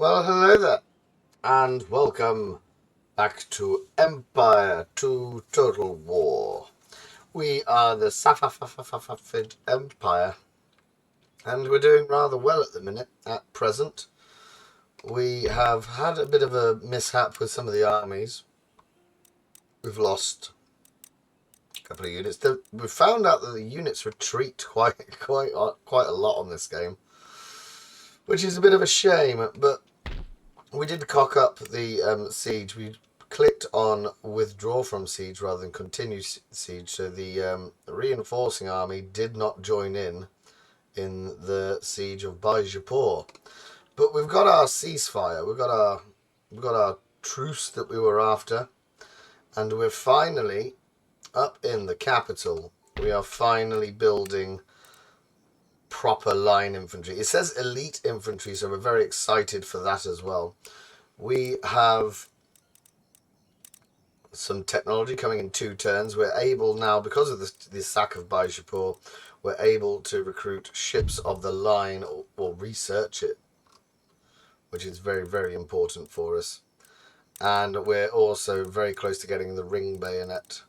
Well, hello there, and welcome back to Empire to Total War. We are the Safafafafafid Empire, and we're doing rather well at the minute, at present. We have had a bit of a mishap with some of the armies. We've lost a couple of units. We found out that the units retreat quite a lot on this game, which is a bit of a shame, but we did cock up the siege. We clicked on withdraw from siege rather than continue siege, so the reinforcing army did not join in the siege of Bijapur. But we've got our ceasefire. We've got our truce that we were after, and we're finally up in the capital. We are finally building proper line infantry. It says elite infantry, so we're very excited for that as well. We have some technology coming in 2 turns. We're able now, because of the sack of Bijapur, we're able to recruit ships of the line or research it, which is very, very important for us. And we're also very close to getting the ring bayonet.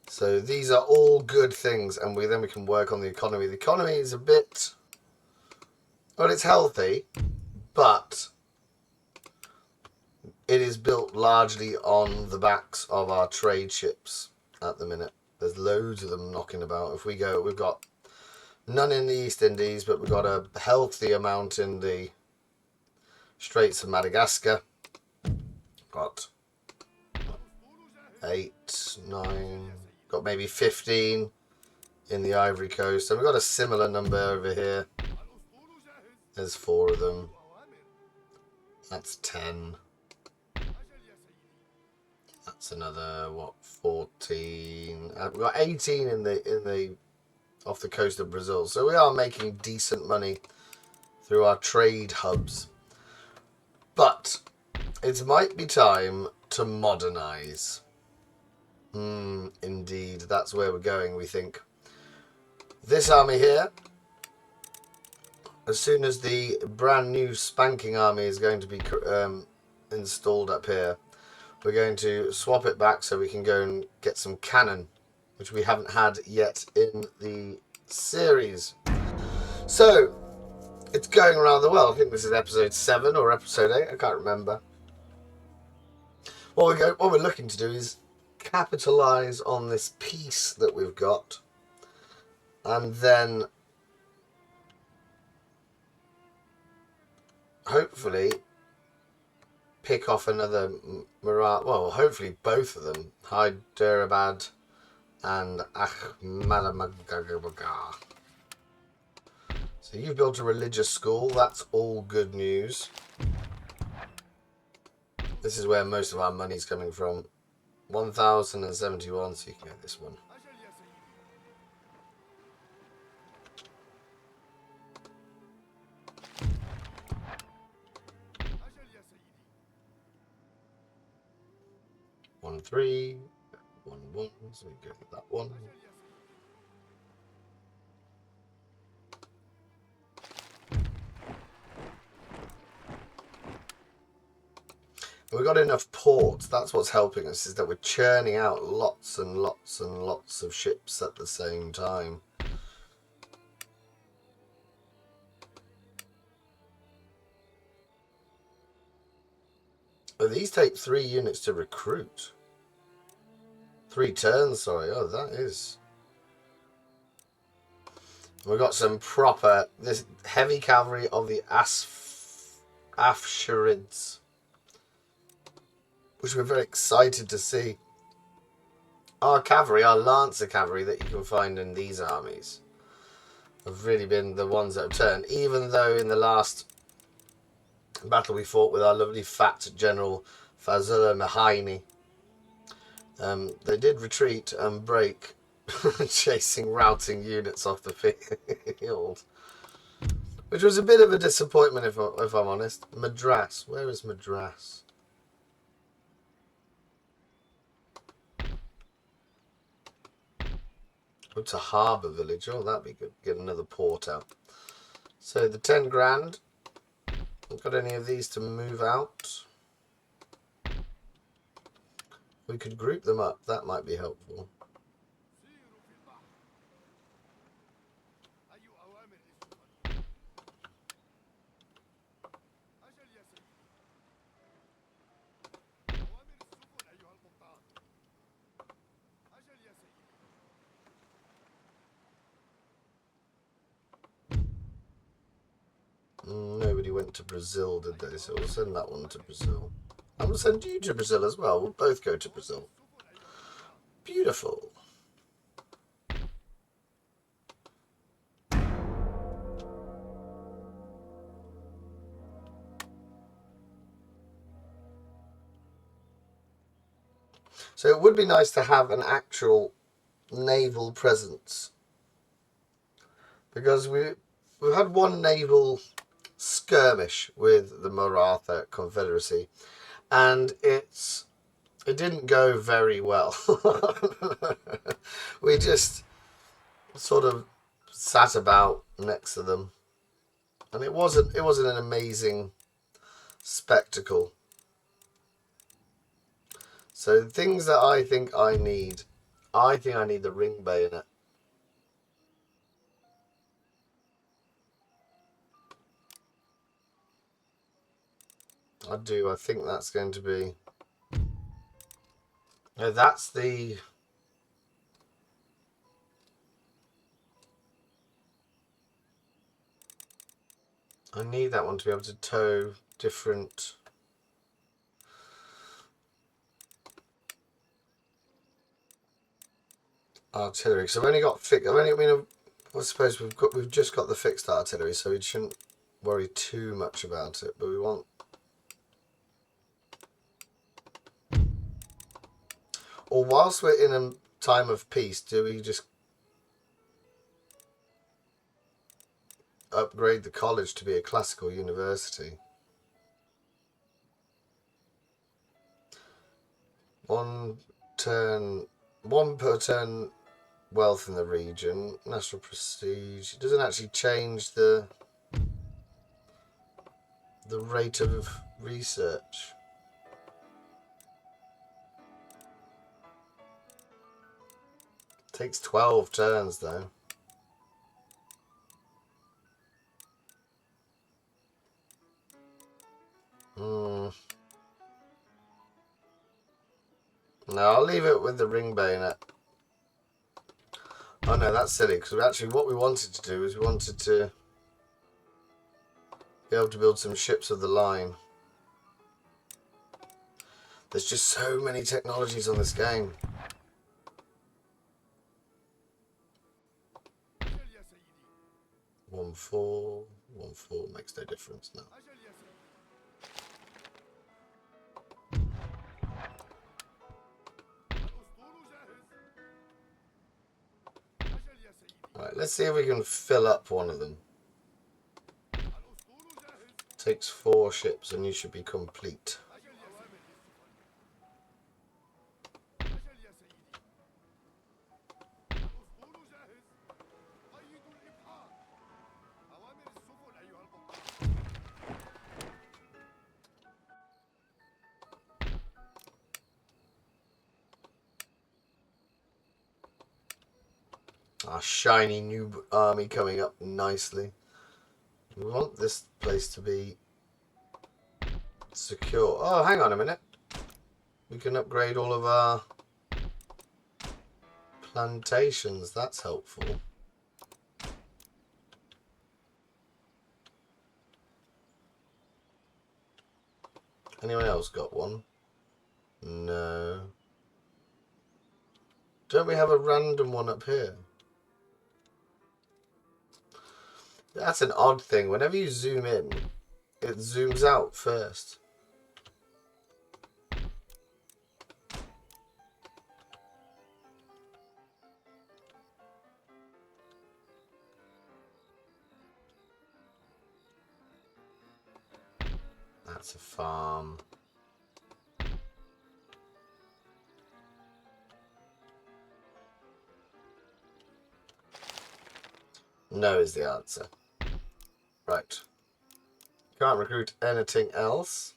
So these are all good things, and then we can work on the economy. The economy is a bit, well, it's healthy, but it is built largely on the backs of our trade ships at the minute. There's loads of them knocking about. If we go, we've got none in the East Indies, but we've got a healthy amount in the Straits of Madagascar. Got 8, 9, got maybe 15 in the Ivory Coast. And we've got a similar number over here. There's 4 of them. That's 10. That's another, what, 14. We've got 18 in the off the coast of Brazil. So we are making decent money through our trade hubs. But it might be time to modernize. Indeed, that's where we're going, we think. This army here, as soon as the brand new spanking army is going to be installed up here, we're going to swap it back so we can go and get some cannon, which we haven't had yet in the series. So it's going rather well. I think this is episode 7 or episode 8. I can't remember. What we're looking to do is capitalize on this peace that we've got, and then hopefully pick off another Murat. Well, hopefully both of them, Hyderabad and Ahmadabad. So you've built a religious school. That's all good news. This is where most of our money's coming from. 1071, so you can get this one. One 3, 1 1, so we go with that one. We've got enough ports. That's what's helping us, is that we're churning out lots and lots and lots of ships at the same time. Oh, these take 3 units to recruit. 3 turns, sorry. Oh, that is... We've got some proper... This heavy cavalry of the Afsharids, which we're very excited to see. Our cavalry, our Lancer cavalry that you can find in these armies, have really been the ones that have turned, even though in the last battle we fought with our lovely fat General Fazullah Mahaini, they did retreat and break, chasing routing units off the field, which was a bit of a disappointment if I'm honest. Madras, where is Madras? It's a harbour village. Oh, that'd be good. Get another port out. So the 10 grand Got any of these to move out? We could group them up. That might be helpful. Nobody went to Brazil, did they? So we'll send that one to Brazil. And we'll send you to Brazil as well. We'll both go to Brazil. Beautiful. So it would be nice to have an actual naval presence, because we've had one naval skirmish with the Maratha Confederacy, and it didn't go very well. We just sort of sat about next to them, and it wasn't an amazing spectacle. So things that I think I need the ring bayonet. I do. I think that's going to be. No, that's the. I need that one to be able to tow different. Artillery. So I've only got fixed. I suppose we've just got the fixed artillery, so we shouldn't worry too much about it. But we want. Or whilst we're in a time of peace, do we just upgrade the college to be a classical university? One per turn wealth in the region, national prestige. It doesn't actually change the rate of research. Takes 12 turns though. No, I'll leave it with the ring bayonet. Oh no, that's silly, because actually what we wanted to do is we wanted to be able to build some ships of the line. There's just so many technologies on this game. One four makes no difference now. Alright, let's see if we can fill up one of them. Takes 4 ships and you should be complete. Our shiny new army coming up nicely. We want this place to be secure. Oh, hang on a minute. We can upgrade all of our plantations. That's helpful. Anyone else got one? No. Don't we have a random one up here? That's an odd thing. Whenever you zoom in, it zooms out first. That's a farm. No is the answer. Right. Can't recruit anything else.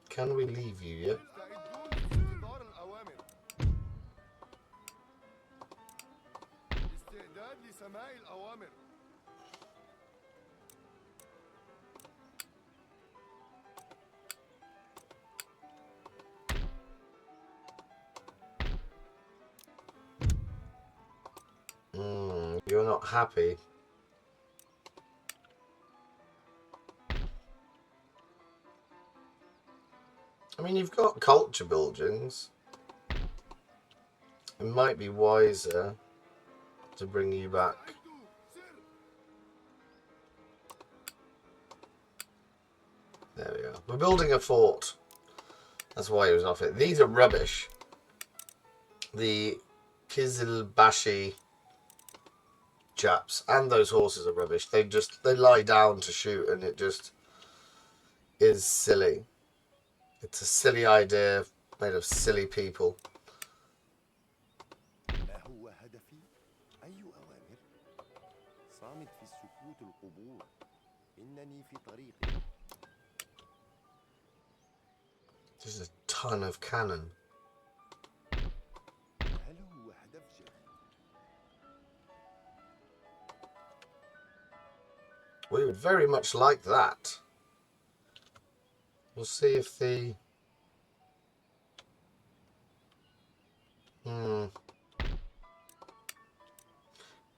Can we leave you yet? You're not happy. I mean, you've got culture buildings. It might be wiser to bring you back. There we are. We're building a fort. That's why he was off it. These are rubbish. The Kizilbashi chaps and those horses are rubbish. They lie down to shoot, and it just is silly. It's a silly idea made of silly people. There's a ton of cannon. We would very much like that. We'll see if the...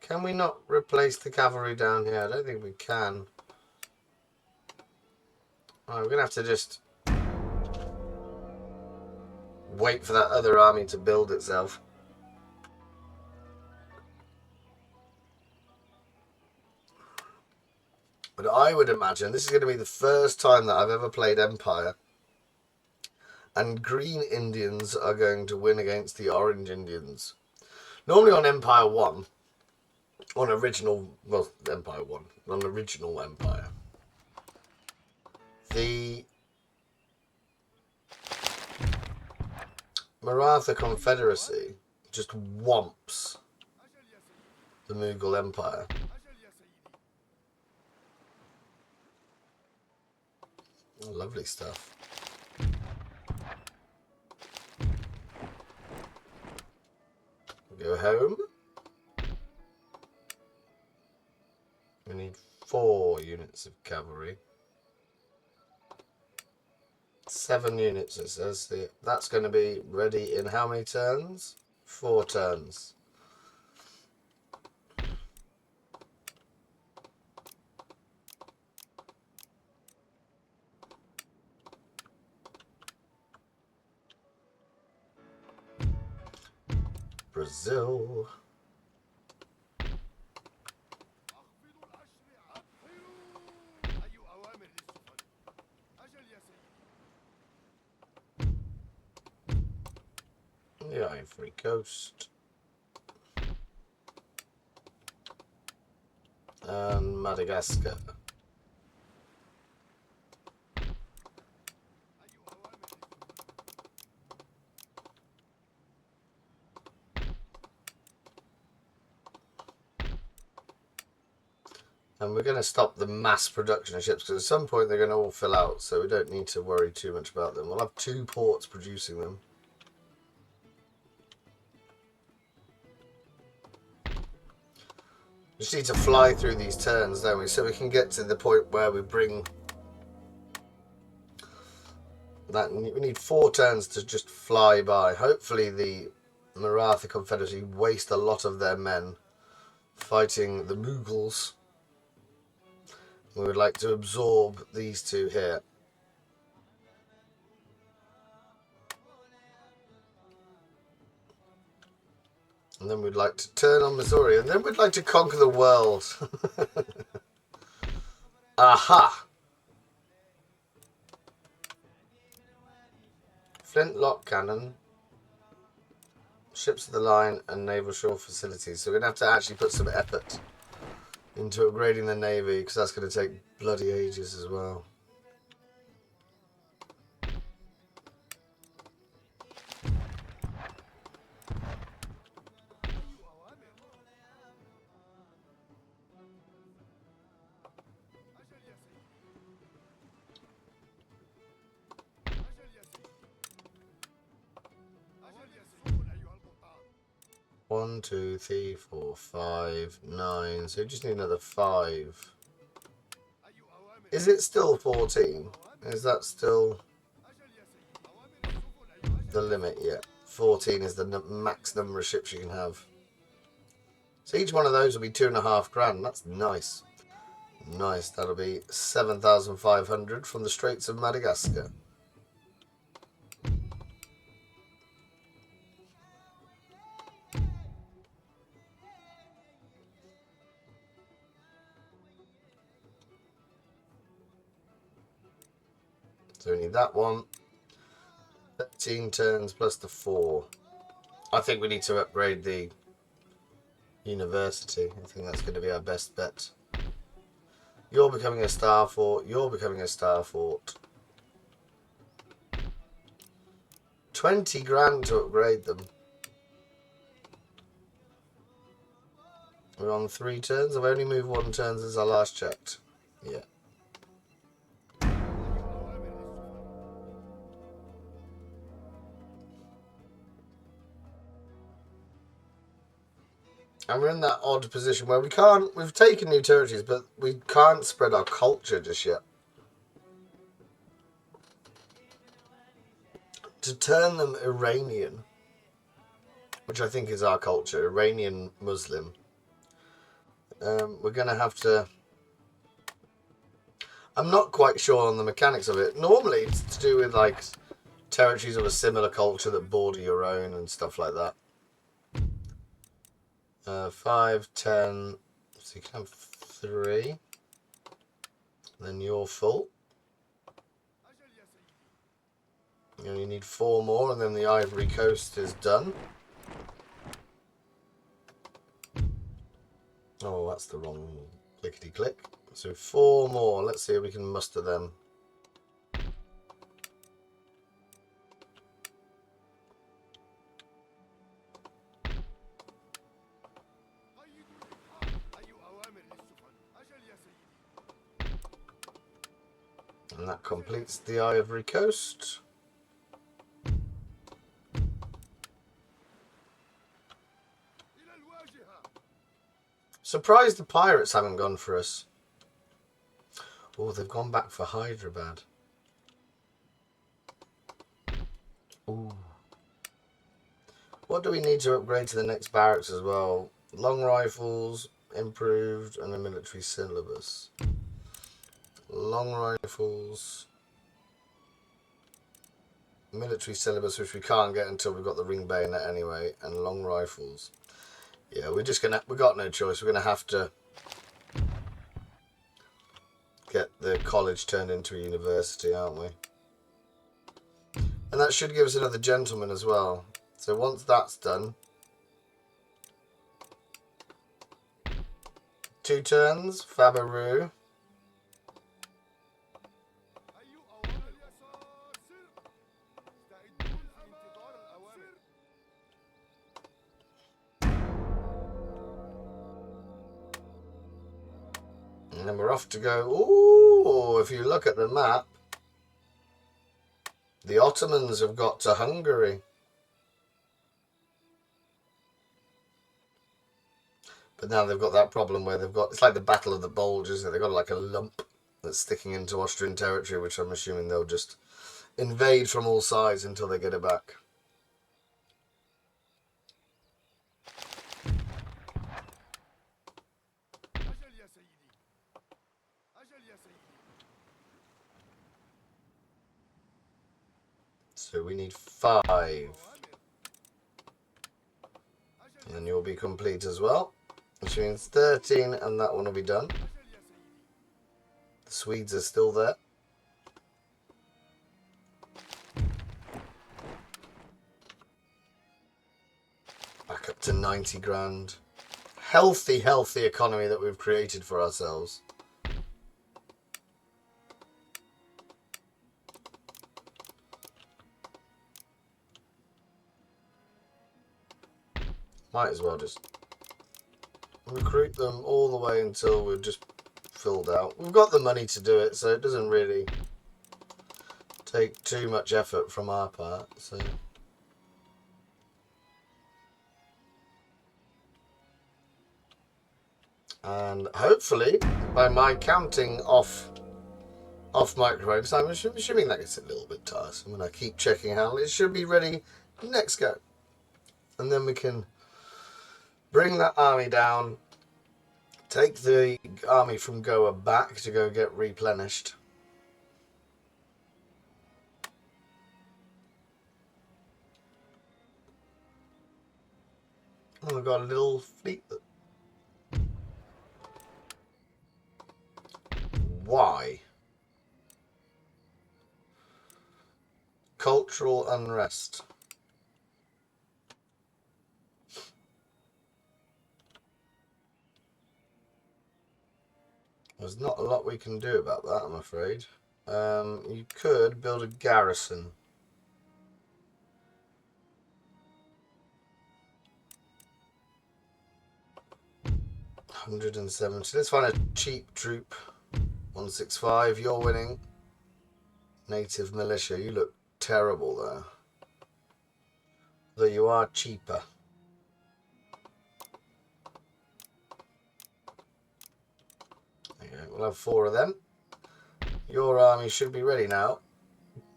Can we not replace the cavalry down here? I don't think we can. Oh, we're going to have to just wait for that other army to build itself. But I would imagine this is going to be the first time that I've ever played Empire, and green Indians are going to win against the orange Indians. Normally on Empire 1, on original, well, Empire 1, on original Empire, the Maratha Confederacy just whomps the Mughal Empire. Oh, lovely stuff. Go home. We need 4 units of cavalry. 7 units, it says. That's going to be ready in how many turns? 4 turns. Brazil. The Ivory Coast. And Madagascar. And we're going to stop the mass production of ships, because at some point they're going to all fill out, so we don't need to worry too much about them. We'll have 2 ports producing them. We just need to fly through these turns, don't we? So we can get to the point where we bring that. We need 4 turns to just fly by. Hopefully the Maratha Confederacy waste a lot of their men fighting the Mughals. We would like to absorb these 2 here. And then we'd like to turn on Missouri, and then we'd like to conquer the world. Aha! Flintlock cannon, ships of the line, and naval shore facilities. So we're going to have to actually put some effort into upgrading the navy, because that's going to take bloody ages as well. 1, 2, 3, 4, 5, 9. So we just need another 5. Is it still 14? Is that still the limit yet? 14 is the max number of ships you can have. So each one of those will be 2.5 grand. That's nice. Nice. That'll be 7,500 from the Straits of Madagascar. So we need that one. 13 turns plus the 4. I think we need to upgrade the university. I think that's going to be our best bet. You're becoming a star fort. You're becoming a star fort. 20 grand to upgrade them. We're on 3 turns. I've only moved 1 turn since I last checked. Yeah. And we're in that odd position where we've taken new territories, but we can't spread our culture just yet. To turn them Iranian, which I think is our culture, Iranian Muslim, we're going to have to... I'm not quite sure on the mechanics of it. Normally it's to do with like territories of a similar culture that border your own and stuff like that. 5, 10, so you can have 3. Then you're full. You only need 4 more and then the Ivory Coast is done. Oh, that's the wrong clickety-click. So 4 more. Let's see if we can muster them. And that completes the Ivory Coast. Surprised the pirates haven't gone for us. Oh, they've gone back for Hyderabad. Ooh. What do we need to upgrade to the next barracks as well? Long rifles, improved, and a military syllabus. Long rifles, military syllabus, which we can't get until we've got the ring bayonet anyway, and long rifles. Yeah, we've got no choice. We're gonna have to get the college turned into a university, aren't we? And that should give us another gentleman as well. So once that's done, 2 turns, Fabaru. And then we're off to go. Ooh, if you look at the map, the Ottomans have got to Hungary. But now they've got that problem where it's like the Battle of the Bulges. They've got like a lump that's sticking into Austrian territory, which I'm assuming they'll just invade from all sides until they get it back. So we need 5. And then you'll be complete as well. Which means 13 and that one will be done. The Swedes are still there. Back up to 90 grand. Healthy economy that we've created for ourselves. Might as well just recruit them all the way until we're just filled out. We've got the money to do it, so it doesn't really take too much effort from our part. So And hopefully, by my counting off microphone, so I'm assuming that gets a little bit tiresome when I keep checking how it should be ready next go. And then we can bring that army down, take the army from Goa back to go get replenished. Oh, we've got a little fleet. Why? Cultural unrest. There's not a lot we can do about that, I'm afraid. You could build a garrison. $170. Let's find a cheap troop. 165. You're winning. Native militia. You look terrible there. Though you are cheaper. Okay, we'll have 4 of them. Your army should be ready now.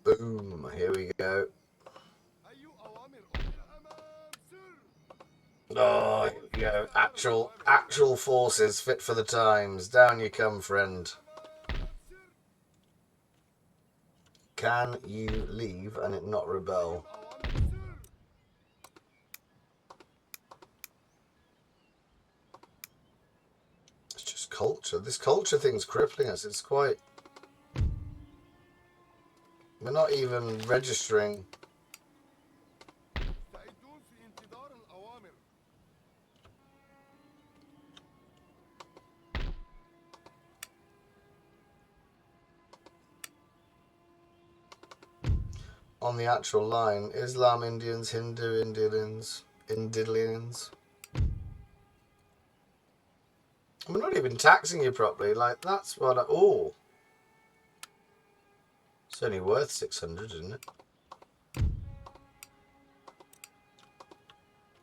Boom. Here we go. Oh, here we go. Actual forces fit for the times. Down you come, friend. Can you leave and it not rebel? It's just culture. This culture thing's crippling us. It's quite... We're not even registering. On the actual line, Islam Indians, Hindu Indians. We're not even taxing you properly. Like, that's what I... Oh. It's only worth 600, isn't it?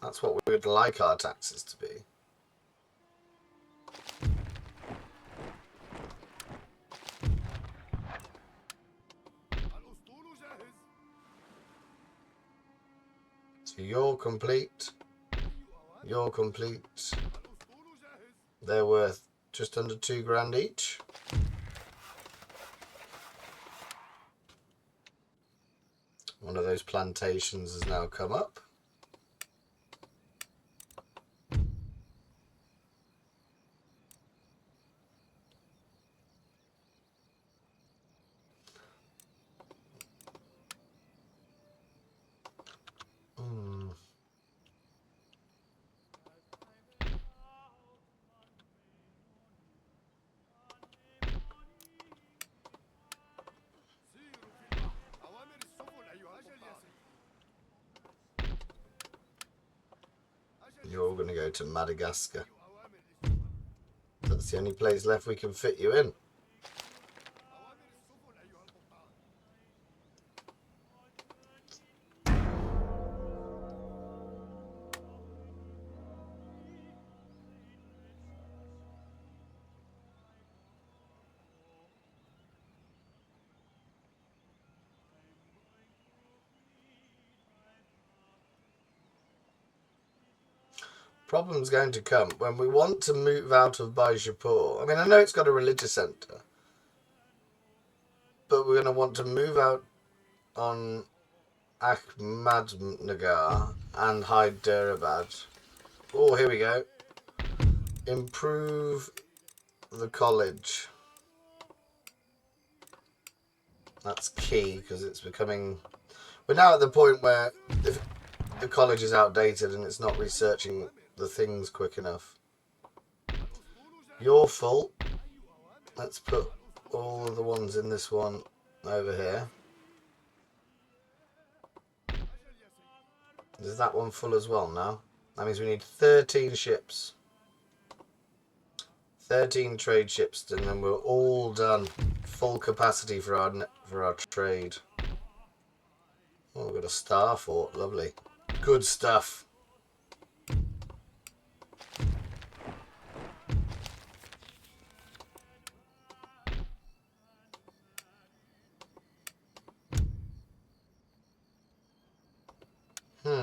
That's what we would like our taxes to be. So you're complete. You're complete. They're worth just under 2 grand each. One of those plantations has now come up. You're all going to go to Madagascar. That's the only place left we can fit you in. Problem's going to come when we want to move out of Bijapur. I mean, I know it's got a religious centre, but we're going to want to move out on Ahmadnagar and Hyderabad. Oh, here we go. Improve the college. That's key because it's becoming... We're now at the point where the college is outdated and it's not researching the things quick enough. You're full. Let's put all of the ones in this one over here. Is that one full as well now? That means we need 13 ships. 13 trade ships, and then we're all done. Full capacity for our trade. Oh, we've got a star fort. Lovely. Good stuff.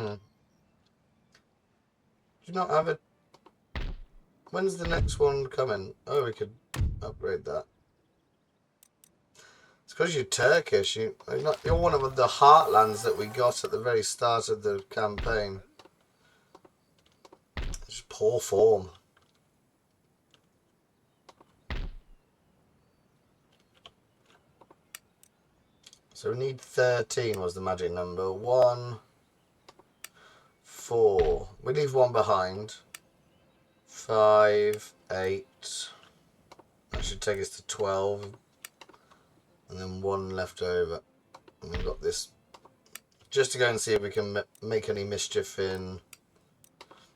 Do you not have a... When's the next one coming? Oh, we could upgrade that. It's because you're Turkish. You're one of the heartlands that we got at the very start of the campaign. It's poor form. So we need 13 was the magic number. 1, 4. We leave one behind. 5, 8. That should take us to 12. And then 1 left over. And we've got this. Just to go and see if we can make any mischief in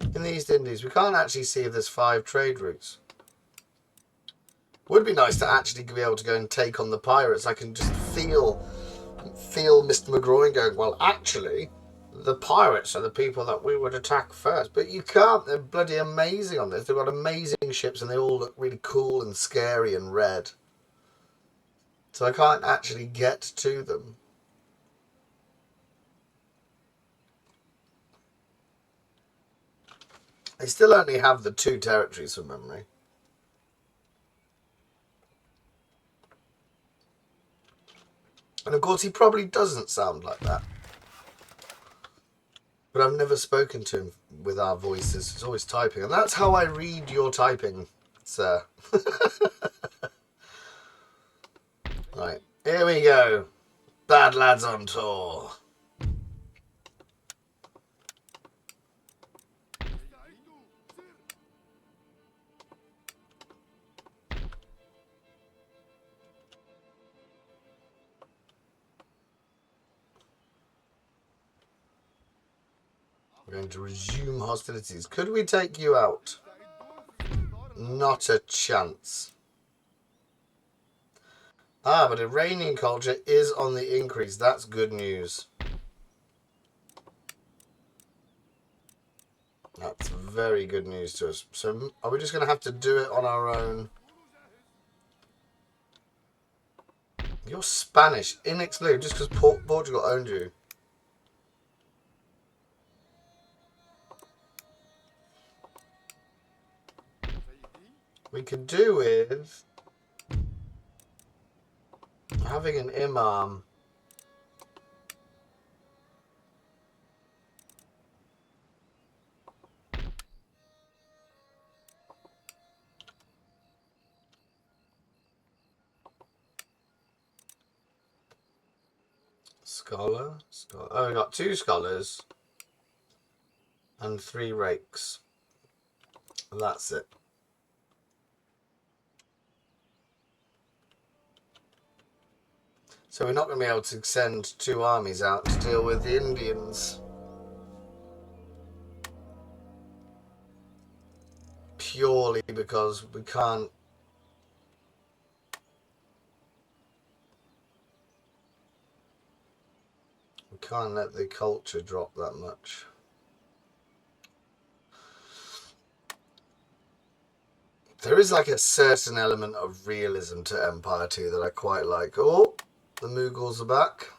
the East Indies. We can't actually see if there's 5 trade routes. Would be nice to actually be able to go and take on the pirates. I can just feel Mr. McGroin going, well, actually, the pirates are the people that we would attack first. But you can't. They're bloody amazing on this. They've got amazing ships and they all look really cool and scary and red. So I can't actually get to them. They still only have the 2 territories from memory. And of course, he probably doesn't sound like that. But I've never spoken to him with our voices. He's always typing. And that's how I read your typing, sir. Right, here we go. Bad lads on tour. We're going to resume hostilities. Could we take you out? Not a chance. Ah, but Iranian culture is on the increase. That's good news. That's very good news to us. So are we just going to have to do it on our own? You're Spanish. Inexplicably, just because Portugal owned you. We could do with having an imam. Scholar. Oh, we got 2 scholars and 3 rakes. And that's it. So we're not going to be able to send 2 armies out to deal with the Indians. Purely because we can't. We can't let the culture drop that much. There is like a certain element of realism to Empire 2 that I quite like. Oh, the Mughals are back.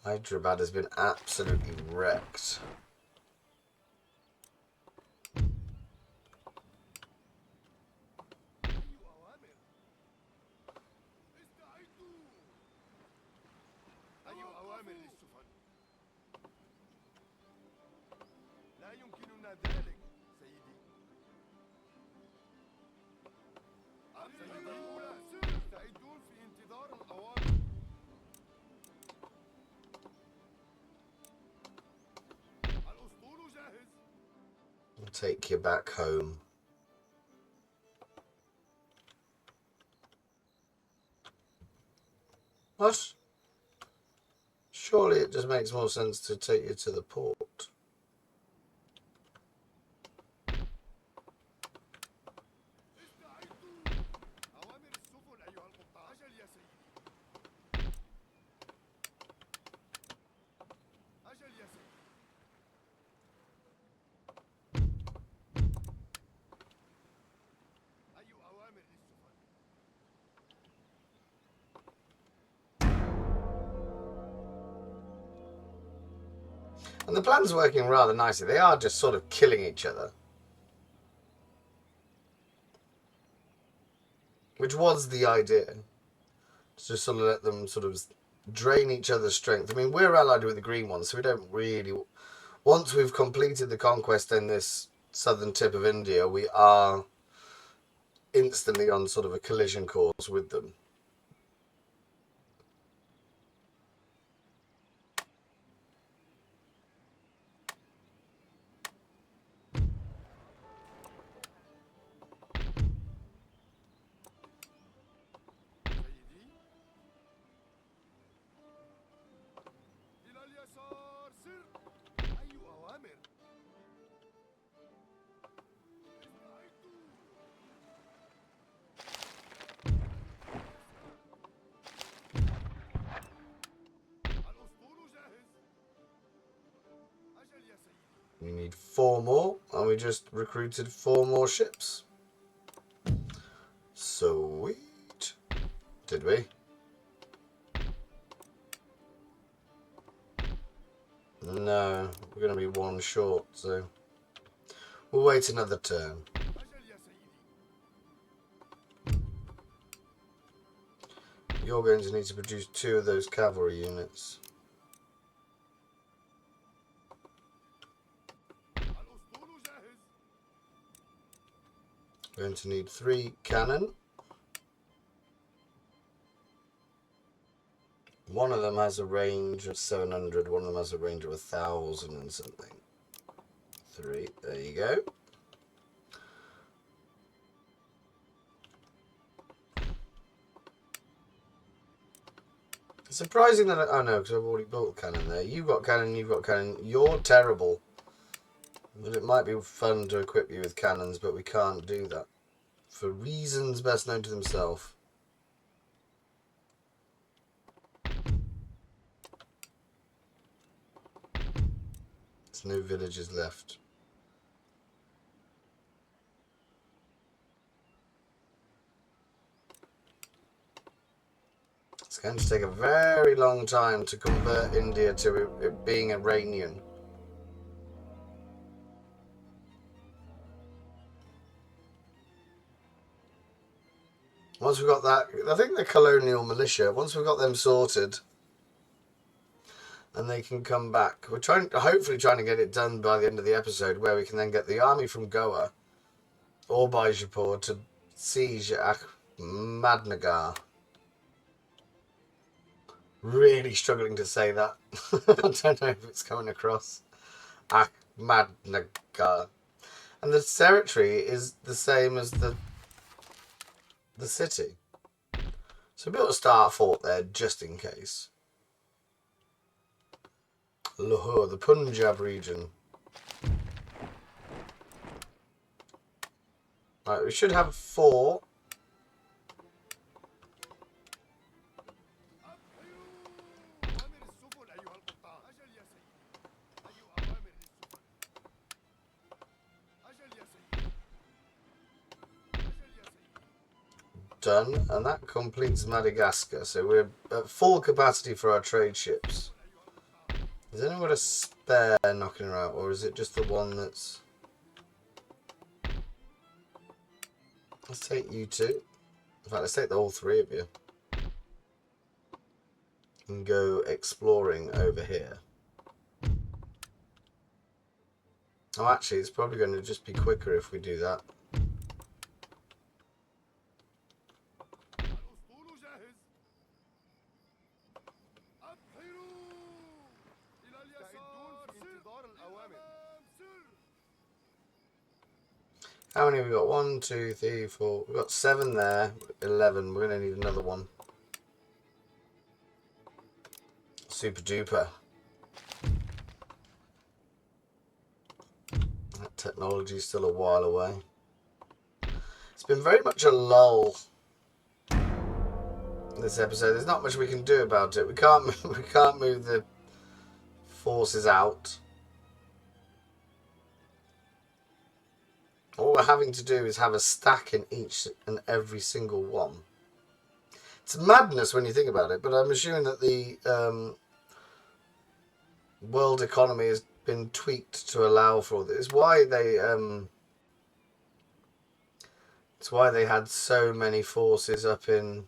Hyderabad has been absolutely wrecked. I'll take you back home. What? Surely it just makes more sense to take you to the port. And the plan's working rather nicely. They are just sort of killing each other. Which was the idea. To just sort of let them sort of drain each other's strength. I mean, we're allied with the green ones, so we don't really... Once we've completed the conquest in this southern tip of India, we are instantly on sort of a collision course with them. We need 4 more, and we just recruited 4 more ships. Sweet. Did we? No, we're going to be 1 short, so we'll wait another turn. You're going to need to produce 2 of those cavalry units. We're going to need 3 cannon. One of them has a range of 700, one of them has a range of 1,000 and something. 3, there you go. It's surprising that oh no, because I've already built cannon there. You've got cannon, you've got cannon. You're terrible. But it might be fun to equip you with cannons, but we can't do that. For reasons best known to themselves. There's no villages left. It's going to take a very long time to convert India to it being Iranian. Once we've got that, I think the colonial militia, once we've got them sorted, and they can come back. We're hopefully trying to get it done by the end of the episode, where we can then get the army from Goa or Bijapur to siege Ahmadnagar. Really struggling to say that. I don't know if it's coming across. Ahmadnagar. And the territory is the same as the city. So we built a start fort there just in case. Lahore, the Punjab region. Right, we should have 4. Done, and that completes Madagascar. So we're at full capacity for our trade ships. Has anyone got a spare knocking around, or is it just the one that's... Let's take you 2. In fact, let's take all 3 of you. And go exploring over here. Oh, actually, it's probably going to just be quicker if we do that. How many have we got? 1, 2, 3, 4. We've got 7 there. 11. We're going to need another one. Super duper. That technology is still a while away. It's been very much a lull in this episode. There's not much we can do about it. We can't move the forces out. All we're having to do is have a stack in each and every single one. It's madness when you think about it, but I'm assuming that the world economy has been tweaked to allow for this. It's why they had so many forces up in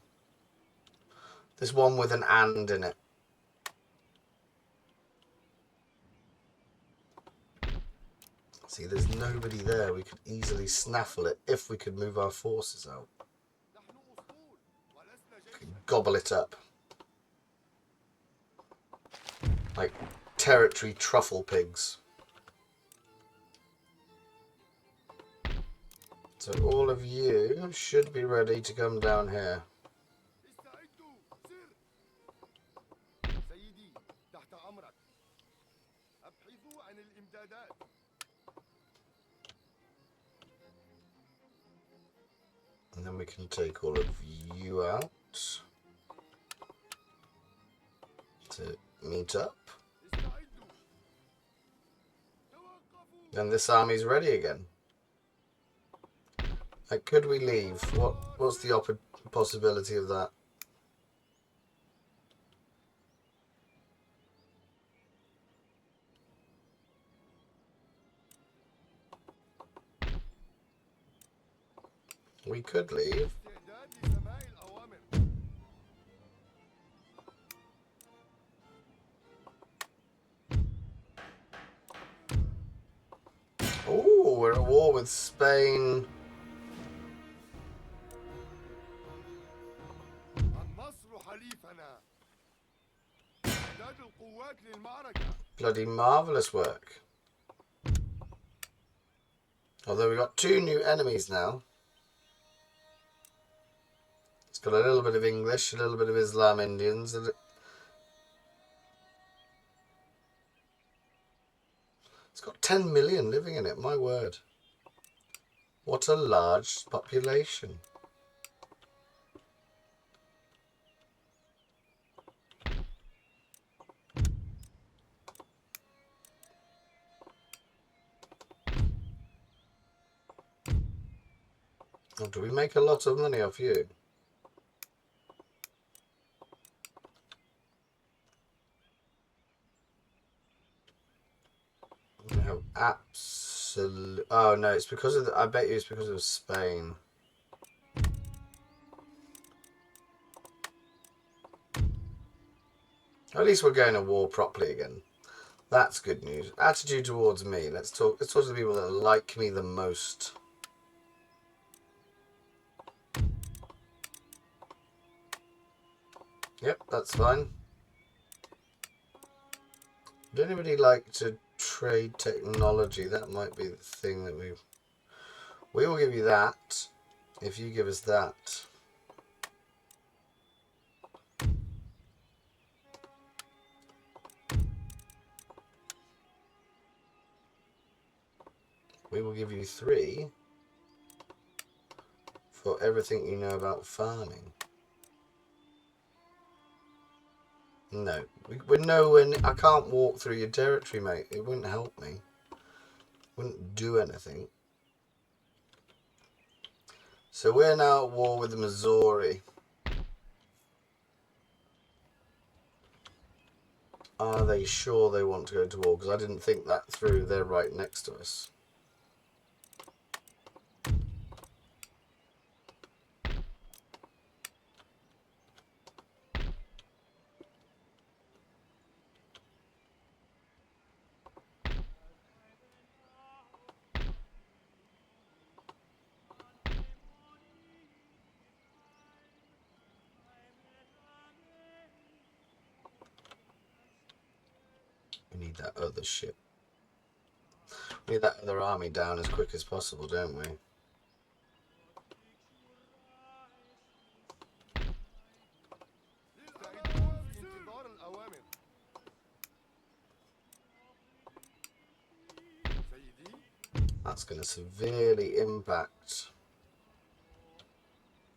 this one with an "and" in it. See, there's nobody there. We could easily snaffle it if we could move our forces out. Gobble it up. Like territory truffle pigs. So all of you should be ready to come down here. And then we can take all of you out to meet up. And this army's ready again. Like, could we leave? What's the possibility of that? We could leave. Oh, we're at war with Spain. Bloody marvellous work. Although we've got 2 new enemies now. It's got a little bit of English, a little bit of Islam Indians. It's got 10 million living in it, my word. What a large population. Oh, do we make a lot of money off you? We have absolute. Oh no, it's because of I bet you it's because of Spain. At least we're going to war properly again. That's good news. Attitude towards me. Let's talk to the people that like me the most. Yep, that's fine. Would anybody like to trade technology? That might be the thing that we will give you that if you give us that. We will give you 3 for everything you know about farming. No, we're nowhere. I can't walk through your territory, mate. It wouldn't help me. Wouldn't do anything. So we're now at war with the Missouri. Are they sure they want to go to war? Because I didn't think that through. They're right next to us. We need that other ship. We need that other army down as quick as possible, don't we? That's going to severely impact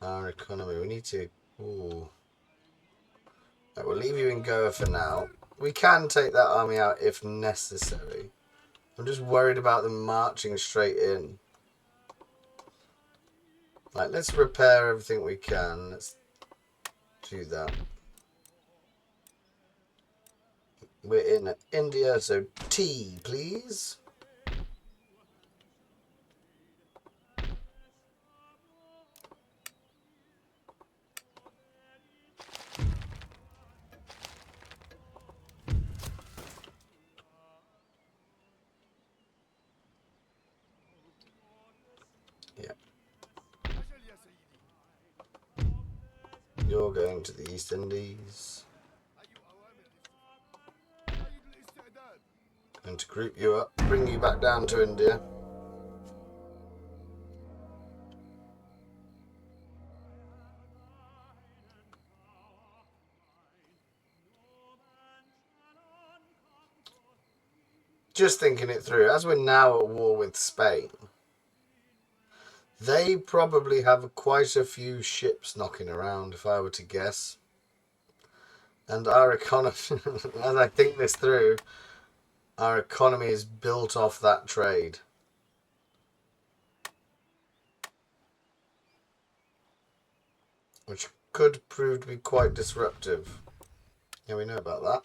our economy. We need to... Ooh. Right, we'll leave you in Goa for now. We can take that army out if necessary. I'm just worried about them marching straight in. Right, let's repair everything we can. Let's do that. We're in India, so tea, please. Yeah. You're going to the East Indies. And to group you up, bring you back down to India. Just thinking it through, as we're now at war with Spain, they probably have quite a few ships knocking around, if I were to guess. And our economy, as I think this through, our economy is built off that trade. Which could prove to be quite disruptive. Yeah, we know about that.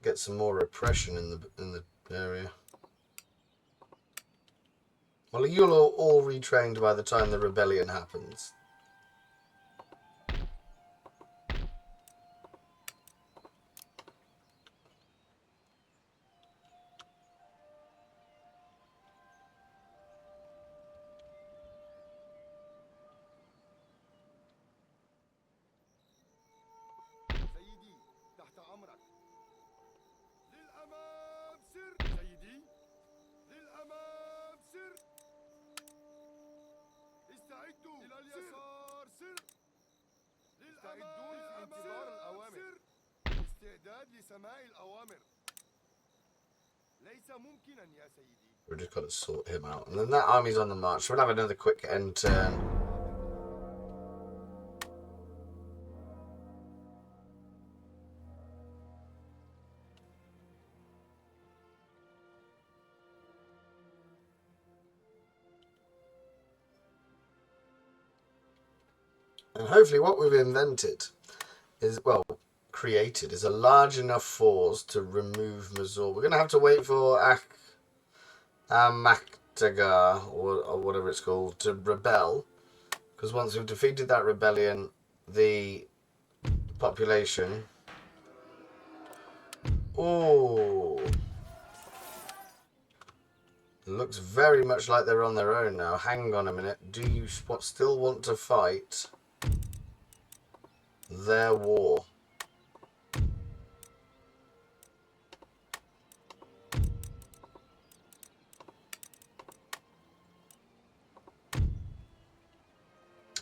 Get some more repression in the area. Well, you'll all retrained by the time the rebellion happens. We've just got to sort him out. And then that army's on the march. So we'll have another quick end turn. And hopefully what we've invented is, well, created, is a large enough force to remove Mazur. We're going to have to wait for Amaktagar, or whatever it's called, to rebel. Because once we've defeated that rebellion, the population... Oh, looks very much like they're on their own now. Hang on a minute. Do you still want to fight their war?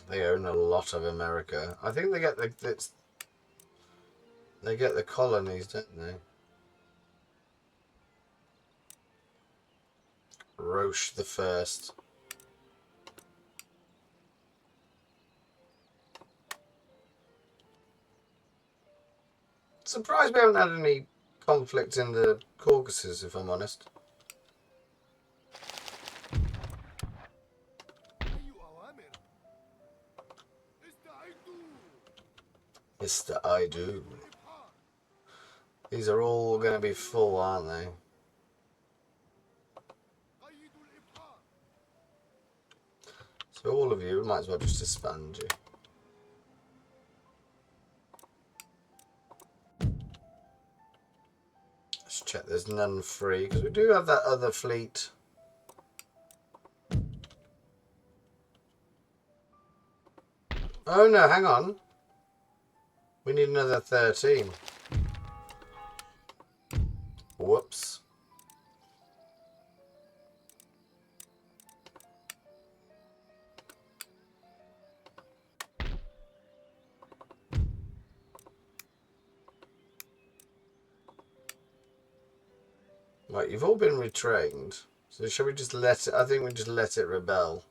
They own a lot of America. I think they get the colonies, don't they? Roche the First. Surprised we haven't had any conflict in the Caucasus, if I'm honest. Mr. I do. These are all going to be full, aren't they? So all of you, we might as well just disband you. Let's check there's none free, because we do have that other fleet. Oh no, hang on. We need another 13. Whoops. Right, you've all been retrained. So shall we just let it... I think we just let it rebel.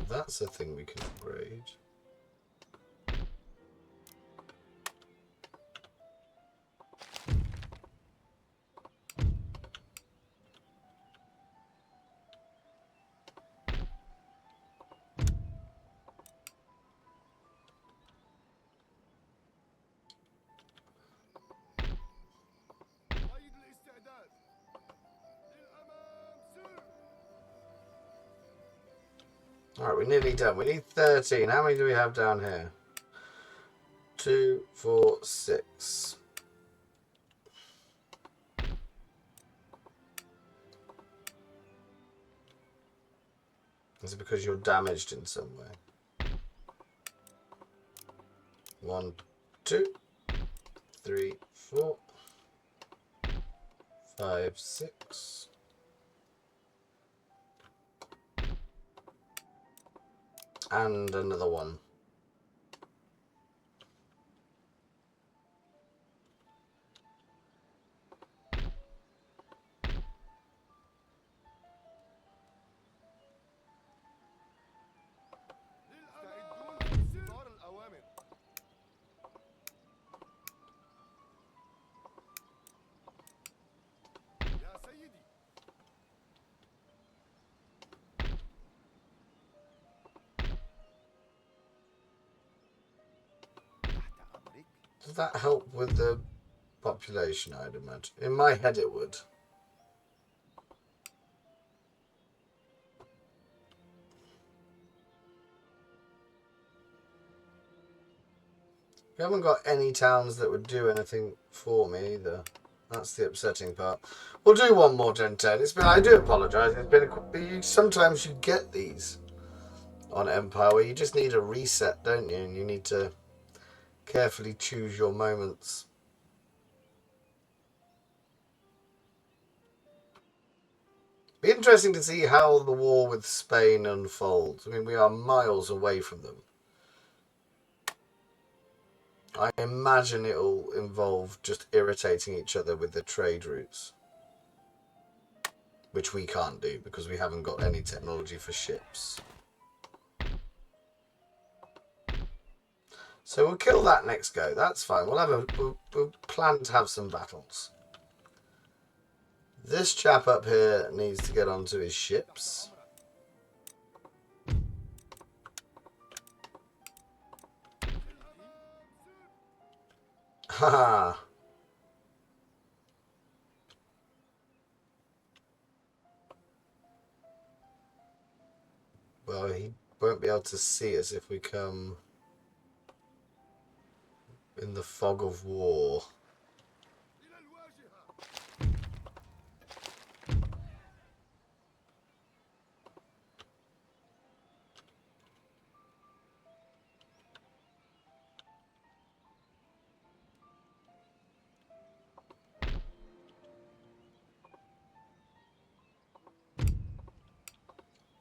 That's a thing we can upgrade. Alright, we're nearly done. We need 13. How many do we have down here? 2, 4, 6. Is it because you're damaged in some way? 1, 2, 3, 4, 5, 6. And another one. Does that help with the population, I'd imagine? In my head it would. We haven't got any towns that would do anything for me either. That's the upsetting part. We'll do one more Gen 10. It's been, I do apologise. It's been sometimes you get these on Empire where you just need a reset, don't you? And you need to carefully choose your moments. Be interesting to see how the war with Spain unfolds. I mean, we are miles away from them. I imagine it'll involve just irritating each other with the trade routes. Which we can't do because we haven't got any technology for ships. So we'll kill that next go. That's fine. We'll plan to have some battles. This chap up here needs to get onto his ships. Haha. Well, he won't be able to see us if we come in the fog of war.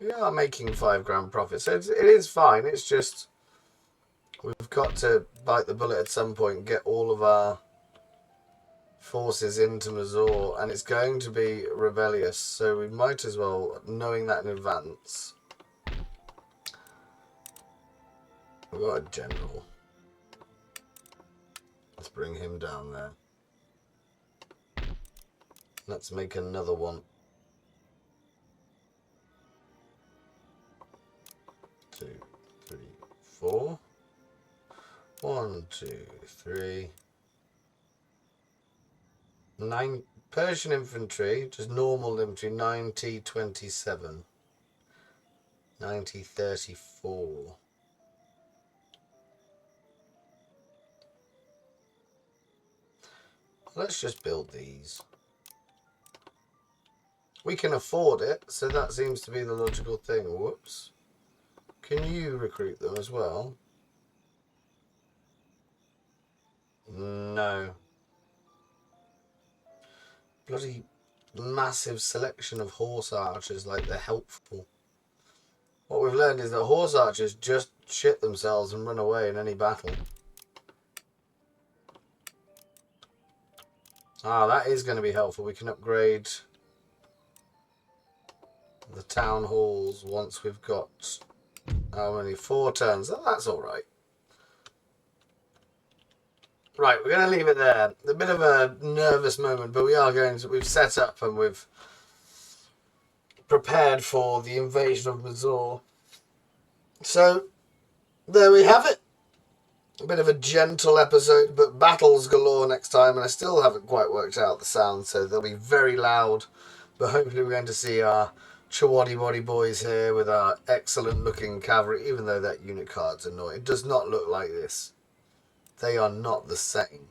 We are making 5 grand profit, so it is fine. It's just we've got to bite the bullet at some point and get all of our forces into Mazur, and it's going to be rebellious, so we might as well, knowing that in advance. We've got a general. Let's bring him down there. Let's make another one. 2, 3, 4. 1, 2, 3. 9 Persian infantry, just normal infantry, 90-27. 90-34. Let's just build these. We can afford it, so that seems to be the logical thing. Whoops. Can you recruit them as well? No. Bloody massive selection of horse archers, like they're helpful. What we've learned is that horse archers just shit themselves and run away in any battle. Ah, that is going to be helpful. We can upgrade the town halls once we've got How many? 4 turns. Oh, that's all right. Right, we're going to leave it there. A bit of a nervous moment, but we are going to. We've set up and we've prepared for the invasion of Mazur. So there we have it. A bit of a gentle episode, but battles galore next time, and I still haven't quite worked out the sound, so they'll be very loud. But hopefully we're going to see our Chawaddy Waddy boys here with our excellent looking cavalry, even though that unit card's annoying. It does not look like this. They are not the same.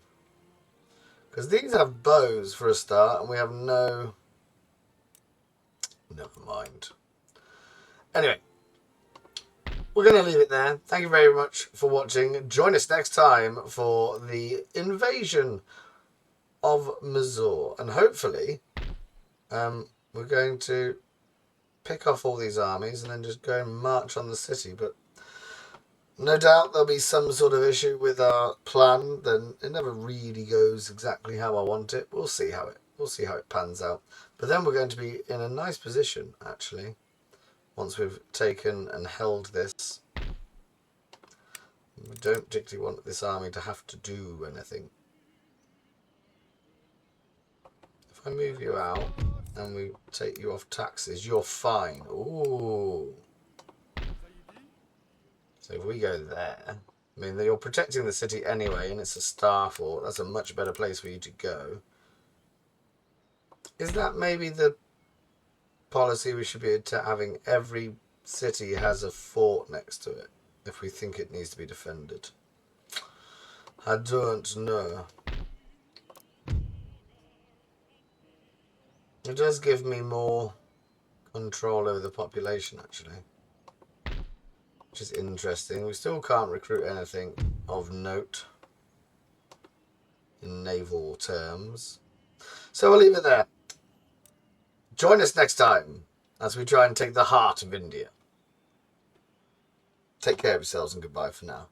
Because these have bows for a start, and we have no... Never mind. Anyway, we're going to leave it there. Thank you very much for watching. Join us next time for the invasion of Mazur. And hopefully, we're going to pick off all these armies and then just go and march on the city. But no doubt there'll be some sort of issue with our plan. Then it never really goes exactly how I want it. We'll see how it pans out. But then we're going to be in a nice position, actually, once we've taken and held this. We don't particularly want this army to have to do anything. If I move you out and we take you off taxes, you're fine. Ooh. So if we go there, I mean, you're protecting the city anyway, and it's a star fort. That's a much better place for you to go. Is that maybe the policy we should be having? Every city has a fort next to it if we think it needs to be defended. I don't know. It does give me more control over the population, actually, which is interesting. We still can't recruit anything of note in naval terms. So we'll leave it there. Join us next time as we try and take the heart of India. Take care of yourselves and goodbye for now.